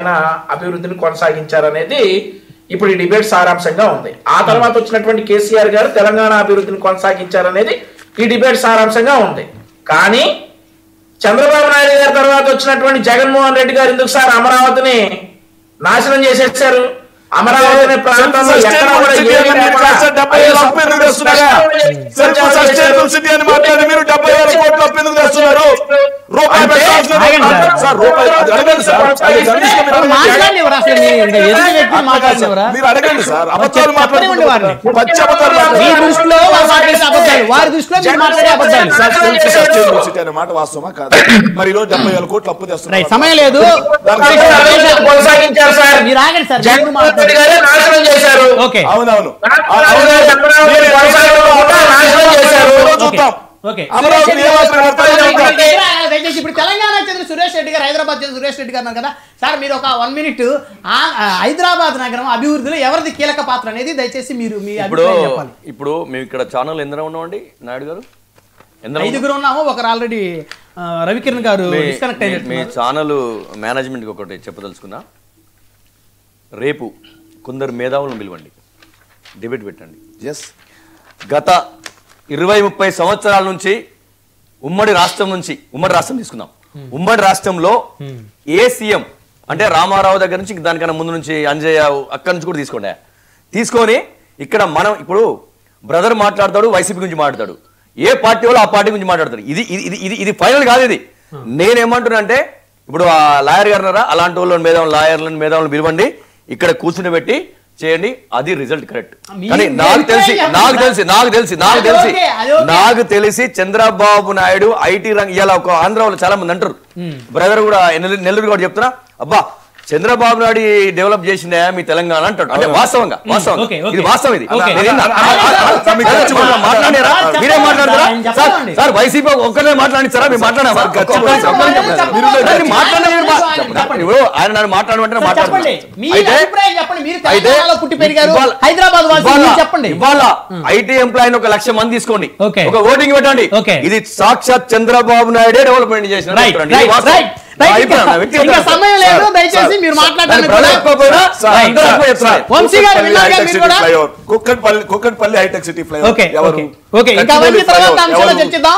ఆయన అభివృద్ధిని కొనసాగించారనేది ఇప్పుడు ఈ డిబేట్ సారాంశంగా ఉంది. ఆ తర్వాత వచ్చినటువంటి కేసీఆర్ గారు తెలంగాణ అభివృద్ధిని కొనసాగించారనేది ఈ డిబేట్ సారాంశంగా ఉంది. కానీ చంద్రబాబు నాయుడు గారి తర్వాత వచ్చినటువంటి జగన్మోహన్ రెడ్డి గారు ఎందుకు సార్ అమరావతిని నాశనం చేసేసారు? అమరావతి ప్రాంతంలో ఎక్కడ కూడా మాట వాస్తవమా కాదు? మరి 70,000 కోట్లు అప్పు తెస్తున్నారు, సమయం లేదు. కొనసాగించారు సార్, నాశనం చేశారు. అవునవును ఇప్పుడు తెలంగాణ చెందిన సురేష్ రెడ్డి గారు, హైదరాబాద్ చెందిన సురేష్ రెడ్డి గారు అన్నారు కదా సార్, మీరు ఒక 1 minute హైదరాబాద్ నగరం అభివృద్ధిలో ఎవరిది కీలక పాత్ర అనేది దయచేసి మీరు మీ అభిప్రాయం చెప్పాలి. ఇప్పుడు మేము ఇక్కడ ఛానల్ ఎందరో ఉన్నామండి నాయుడు గారు? 5 ఉన్నాము. ఒకరు ఆల్రెడీ రవికిరణ్ గారు డిస్కనెక్ట్ అయ్యారు. మీ ఛానల్ మేనేజ్మెంట్కి ఒకటి చెప్పదలుచుకున్నా, రేపు కొందరు మేధావులను పిలవండి, డిబేట్ పెట్టండి. గత 20-30 సంవత్సరాల నుంచి ఉమ్మడి రాష్ట్రం తీసుకుందాం. ఉమ్మడి రాష్ట్రంలో ఏ సీఎం అంటే రామారావు దగ్గర నుంచి దానికన్నా ముందు నుంచి అంజయ్య అక్కడి నుంచి కూడా తీసుకొని ఇక్కడ మనం ఇప్పుడు బ్రదర్ మాట్లాడతాడు, వైసీపీ గురించి మాట్లాడతాడు, ఏ పార్టీ వాళ్ళు ఆ పార్టీ గురించి మాట్లాడతారు. ఇది ఫైనల్ కాదు. ఇది నేనేమంటున్నా అంటే ఇప్పుడు ఆ లాయర్ గారు అలాంటి వాళ్ళని మేధావులను పిలవండి, ఇక్కడ కూర్చుని పెట్టి చేయండి, అది రిజల్ట్ కరెక్ట్. కానీ నాకు తెలిసి చంద్రబాబు నాయుడు ఐటీ రంగం ఇలా ఒక ఆంధ్ర వాళ్ళు చాలా మంది అంటారు, బ్రదర్ కూడా నెల్లూరు కూడా చెప్తున్నా, అబ్బా చంద్రబాబు నాయుడు డెవలప్ చేసిందే మీ తెలంగాణ అంటాడు. అంటే వాస్తవంగా ఇది వాస్తవం. ఇది మాట్లాడారా? మీరే మాట్లాడతారా సార్? వైసీపీ ఒక్కనే మాట్లాడిస్తారా? మీరు మాట్లాడారా? ఆయన నన్ను మాట్లాడమంటే ఇవాళ ఐటీ ఎంప్లాయీ 1,00,000 మంది తీసుకోండి, ఒక ఓటింగ్ పెట్టండి, ఇది సాక్షాత్ చంద్రబాబు నాయుడే డెవలప్మెంట్ చేసిన. సమయం లేదు, దయచేసి మీరు మాట్లాడండి. కుక్కట్పల్లి హైటెక్ సిటీ ఫ్లైఓవర్ చర్చిద్దాం.